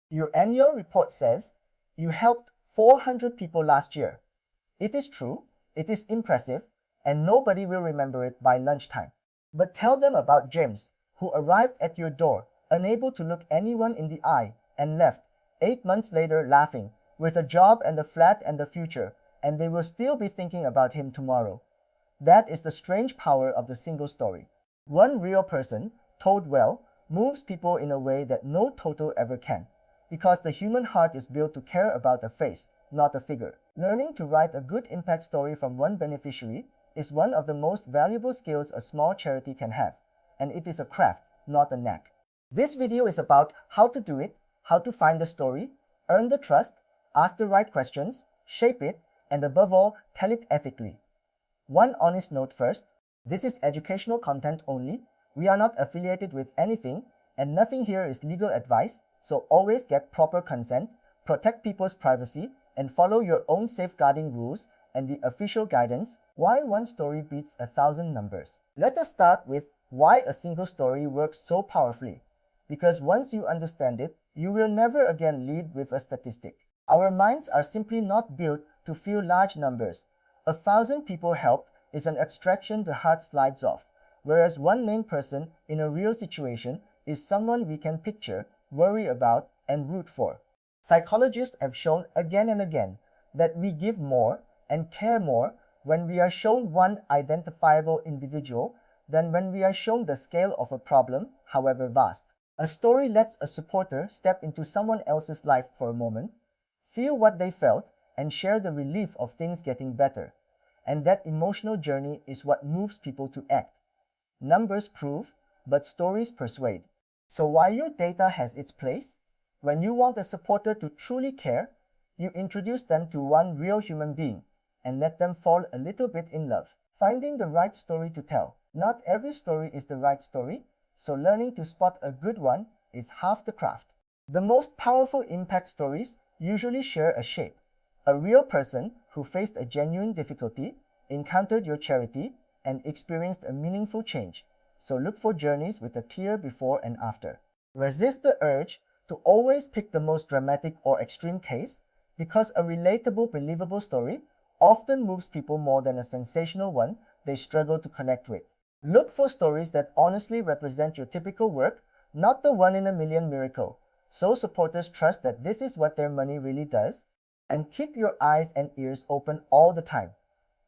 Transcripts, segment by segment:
Your annual report says you helped 400 people last year. It is true, it is impressive, and nobody will remember it by lunchtime. But tell them about James, who arrived at your door, unable to look anyone in the eye, and left, 8 months later laughing, with a job and a flat and a future, and they will still be thinking about him tomorrow. That is the strange power of the single story. One real person, told well, moves people in a way that no total ever can, because the human heart is built to care about a face, not a figure. Learning to write a good impact story from one beneficiary is one of the most valuable skills a small charity can have, and it is a craft, not a knack. This video is about how to do it, how to find the story, earn the trust, ask the right questions, shape it, and above all, tell it ethically. One honest note first, this is educational content only. We are not affiliated with anything, and nothing here is legal advice, so always get proper consent, protect people's privacy, and follow your own safeguarding rules and the official guidance. Why one story beats 1,000 numbers. Let us start with why a single story works so powerfully. Because once you understand it, you will never again lead with a statistic. Our minds are simply not built to feel large numbers. 1,000 people helped is an abstraction the heart slides off, whereas one named person in a real situation is someone we can picture, worry about, and root for. Psychologists have shown again and again that we give more and care more when we are shown one identifiable individual than when we are shown the scale of a problem, however vast. A story lets a supporter step into someone else's life for a moment, feel what they felt, and share the relief of things getting better. And that emotional journey is what moves people to act. Numbers prove, but stories persuade. So while your data has its place, when you want a supporter to truly care, you introduce them to one real human being and let them fall a little bit in love. Finding the right story to tell. Not every story is the right story, so learning to spot a good one is half the craft. The most powerful impact stories usually share a shape. A real person who faced a genuine difficulty, encountered your charity, and experienced a meaningful change. So look for journeys with a clear before and after. Resist the urge to always pick the most dramatic or extreme case, because a relatable, believable story often moves people more than a sensational one they struggle to connect with. Look for stories that honestly represent your typical work, not the one-in-a-million miracle, so supporters trust that this is what their money really does. And keep your eyes and ears open all the time,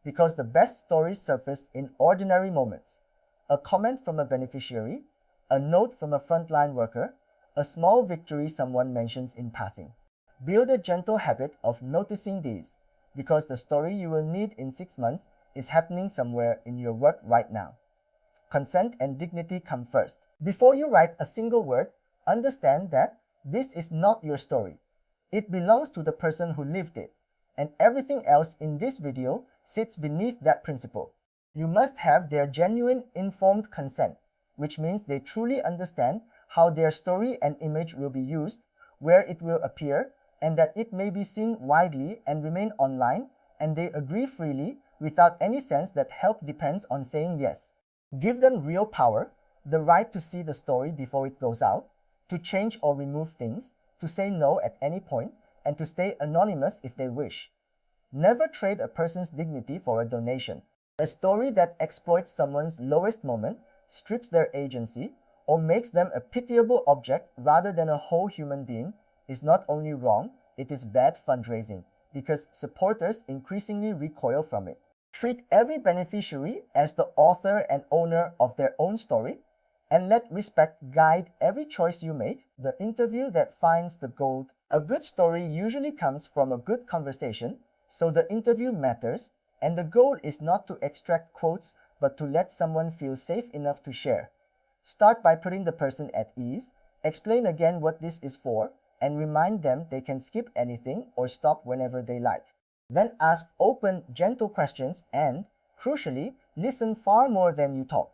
because the best stories surface in ordinary moments. A comment from a beneficiary, a note from a frontline worker, a small victory someone mentions in passing. Build a gentle habit of noticing these, because the story you will need in 6 months is happening somewhere in your work right now. Consent and dignity come first. Before you write a single word, understand that this is not your story. It belongs to the person who lived it, and everything else in this video sits beneath that principle. You must have their genuine informed consent, which means they truly understand how their story and image will be used, where it will appear, and that it may be seen widely and remain online, and they agree freely without any sense that help depends on saying yes. Give them real power, the right to see the story before it goes out, to change or remove things, to say no at any point, and to stay anonymous if they wish. Never trade a person's dignity for a donation. A story that exploits someone's lowest moment, strips their agency, or makes them a pitiable object rather than a whole human being is not only wrong, it is bad fundraising, because supporters increasingly recoil from it. Treat every beneficiary as the author and owner of their own story, and let respect guide every choice you make. The interview that finds the gold. A good story usually comes from a good conversation, so the interview matters, and the goal is not to extract quotes but to let someone feel safe enough to share. Start by putting the person at ease, explain again what this is for, and remind them they can skip anything or stop whenever they like. Then ask open, gentle questions and, crucially, listen far more than you talk.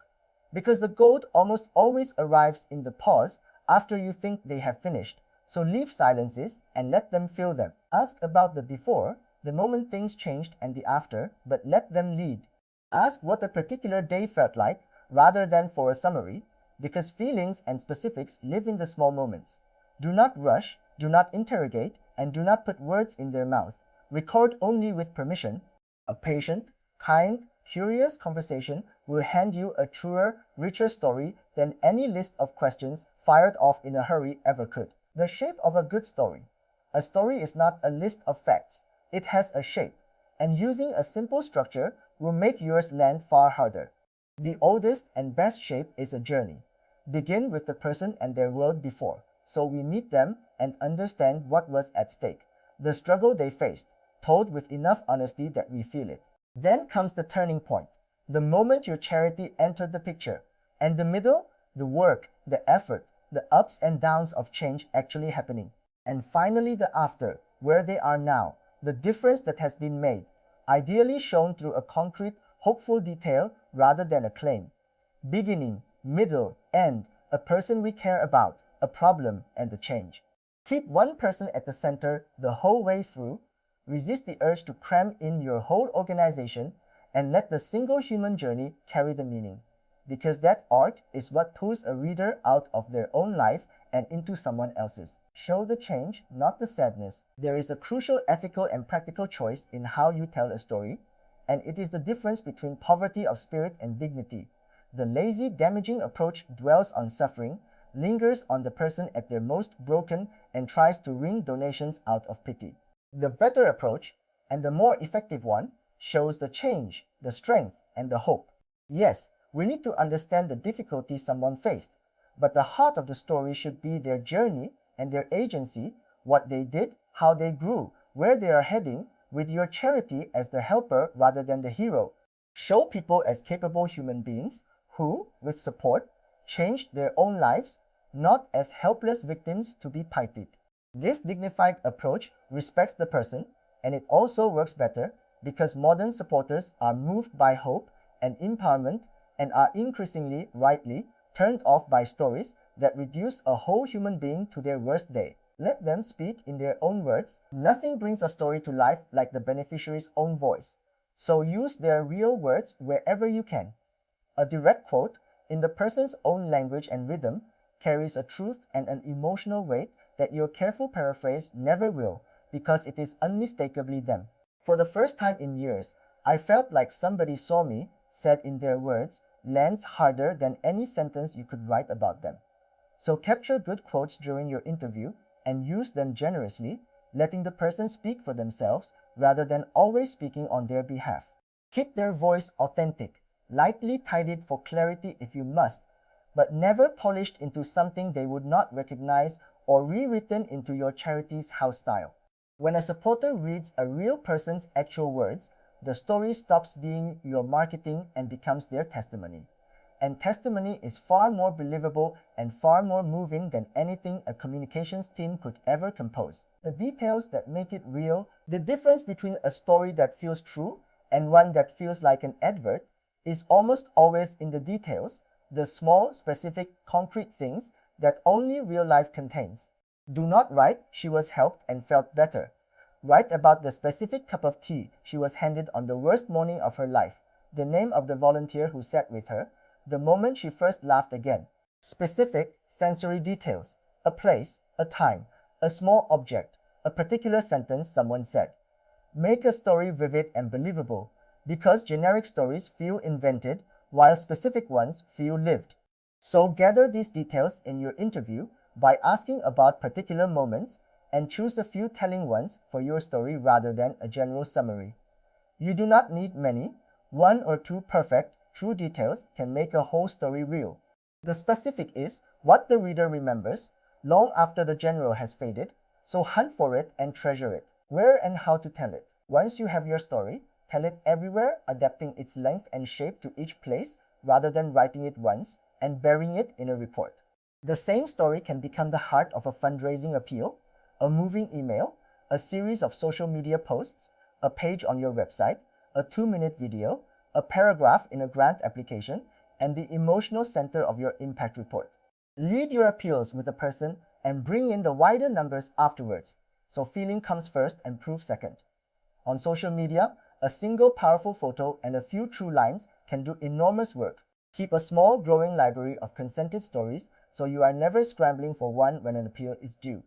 Because the gold almost always arrives in the pause after you think they have finished, so leave silences and let them fill them. Ask about the before, the moment things changed, and the after, but let them lead. Ask what a particular day felt like rather than for a summary, because feelings and specifics live in the small moments. Do not rush, Do not interrogate and do not put words in their mouth. Record only with permission. A patient, kind, curious conversation will hand you a truer, richer story than any list of questions fired off in a hurry ever could. The shape of a good story. A story is not a list of facts. It has a shape, and using a simple structure will make yours land far harder. The oldest and best shape is a journey. Begin with the person and their world before, so we meet them and understand what was at stake, the struggle they faced, told with enough honesty that we feel it. Then comes the turning point, the moment your charity entered the picture, and the middle, the work, the effort, the ups and downs of change actually happening. And finally the after, where they are now, the difference that has been made, ideally shown through a concrete, hopeful detail rather than a claim. Beginning, middle, end, a person we care about, a problem, and a change. Keep one person at the center the whole way through. Resist the urge to cram in your whole organization and let the single human journey carry the meaning. Because that arc is what pulls a reader out of their own life and into someone else's. Show the change, not the sadness. There is a crucial ethical and practical choice in how you tell a story, and it is the difference between poverty of spirit and dignity. The lazy, damaging approach dwells on suffering, lingers on the person at their most broken, and tries to wring donations out of pity. The better approach, and the more effective one, shows the change, the strength, and the hope. Yes, we need to understand the difficulty someone faced, but the heart of the story should be their journey and their agency, what they did, how they grew, where they are heading, with your charity as the helper rather than the hero. Show people as capable human beings who, with support, changed their own lives, not as helpless victims to be pitied. This dignified approach respects the person, and it also works better because modern supporters are moved by hope and empowerment and are increasingly, rightly, turned off by stories that reduce a whole human being to their worst day. Let them speak in their own words. Nothing brings a story to life like the beneficiary's own voice. So use their real words wherever you can. A direct quote, in the person's own language and rhythm, carries a truth and an emotional weight that your careful paraphrase never will, because it is unmistakably them. For the first time in years, I felt like somebody saw me, said in their words, lands harder than any sentence you could write about them. So capture good quotes during your interview and use them generously, letting the person speak for themselves rather than always speaking on their behalf. Keep their voice authentic, lightly tidied for clarity if you must, but never polished into something they would not recognize or rewritten into your charity's house style. When a supporter reads a real person's actual words, the story stops being your marketing and becomes their testimony. And testimony is far more believable and far more moving than anything a communications team could ever compose. The details that make it real, the difference between a story that feels true and one that feels like an advert, is almost always in the details, the small, specific, concrete things that only real life contains. Do not write, she was helped and felt better. Write about the specific cup of tea she was handed on the worst morning of her life, the name of the volunteer who sat with her, the moment she first laughed again. Specific, sensory details, a place, a time, a small object, a particular sentence someone said. Make a story vivid and believable, because generic stories feel invented, while specific ones feel lived. So gather these details in your interview by asking about particular moments, and choose a few telling ones for your story rather than a general summary. You do not need many. One or two perfect, true details can make a whole story real. The specific is what the reader remembers long after the general has faded, so hunt for it and treasure it. Where and how to tell it. Once you have your story, tell it everywhere, adapting its length and shape to each place rather than writing it once and burying it in a report. The same story can become the heart of a fundraising appeal, a moving email, a series of social media posts, a page on your website, a 2-minute video, a paragraph in a grant application, and the emotional center of your impact report. Lead your appeals with a person and bring in the wider numbers afterwards, so feeling comes first and proof second. On social media, a single powerful photo and a few true lines can do enormous work. Keep a small growing library of consented stories so you are never scrambling for one when an appeal is due.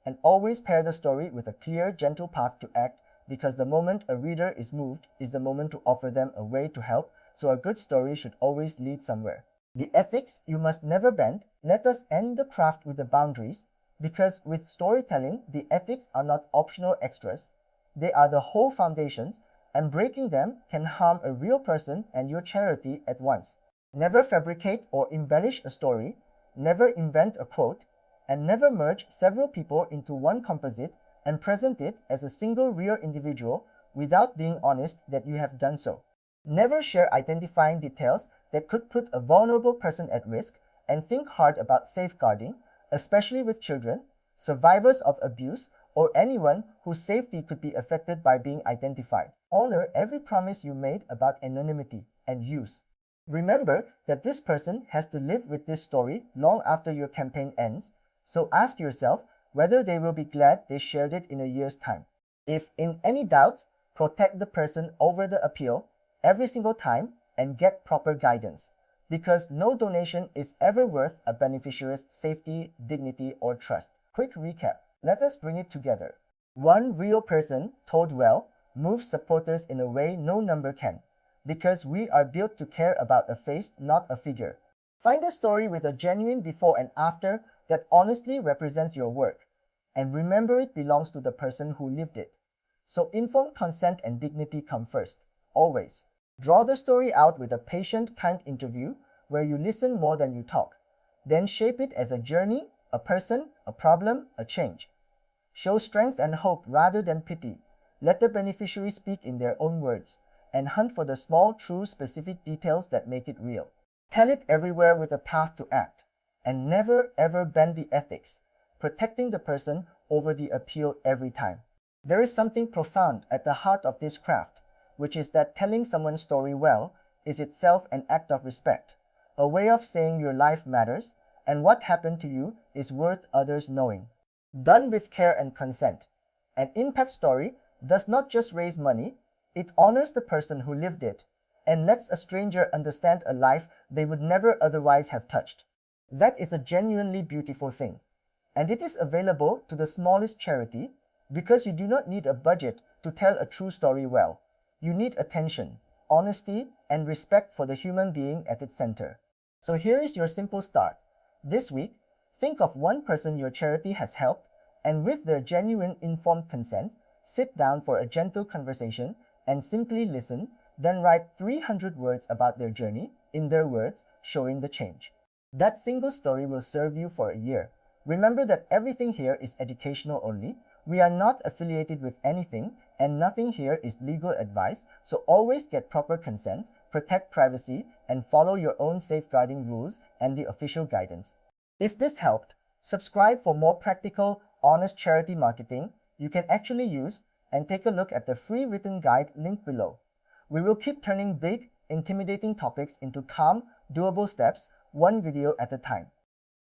And always pair the story with a clear, gentle path to act, because the moment a reader is moved is the moment to offer them a way to help, so a good story should always lead somewhere. The ethics you must never bend. Let us end the craft with the boundaries, because with storytelling, the ethics are not optional extras, they are the whole foundations, and breaking them can harm a real person and your charity at once. Never fabricate or embellish a story, never invent a quote, and never merge several people into one composite and present it as a single real individual without being honest that you have done so. Never share identifying details that could put a vulnerable person at risk, and think hard about safeguarding, especially with children, survivors of abuse, or anyone whose safety could be affected by being identified. Honor every promise you made about anonymity and use. Remember that this person has to live with this story long after your campaign ends, so ask yourself whether they will be glad they shared it in a year's time. If in any doubt, protect the person over the appeal every single time and get proper guidance, because no donation is ever worth a beneficiary's safety, dignity, or trust. Quick recap. Let us bring it together. One real person, told well, moves supporters in a way no number can, because we are built to care about a face, not a figure. Find a story with a genuine before and after that honestly represents your work, and remember it belongs to the person who lived it. So informed consent and dignity come first, always. Draw the story out with a patient, kind interview where you listen more than you talk. Then shape it as a journey, a person, a problem, a change. Show strength and hope rather than pity. Let the beneficiary speak in their own words, and hunt for the small, true, specific details that make it real. Tell it everywhere with a path to act, and never ever bend the ethics, protecting the person over the appeal every time. There is something profound at the heart of this craft, which is that telling someone's story well is itself an act of respect, a way of saying your life matters, and what happened to you is worth others knowing. Done with care and consent. An impact story does not just raise money, it honors the person who lived it, and lets a stranger understand a life they would never otherwise have touched. That is a genuinely beautiful thing. And it is available to the smallest charity, because you do not need a budget to tell a true story well. You need attention, honesty, and respect for the human being at its center. So here is your simple start. This week, think of one person your charity has helped, and with their genuine informed consent, sit down for a gentle conversation and simply listen, then write 300 words about their journey, in their words, showing the change. That single story will serve you for a year. Remember that everything here is educational only. We are not affiliated with anything, and nothing here is legal advice, so always get proper consent, protect privacy, and follow your own safeguarding rules and the official guidance. If this helped, subscribe for more practical, honest charity marketing you can actually use, and take a look at the free written guide linked below. We will keep turning big, intimidating topics into calm, doable steps, one video at a time.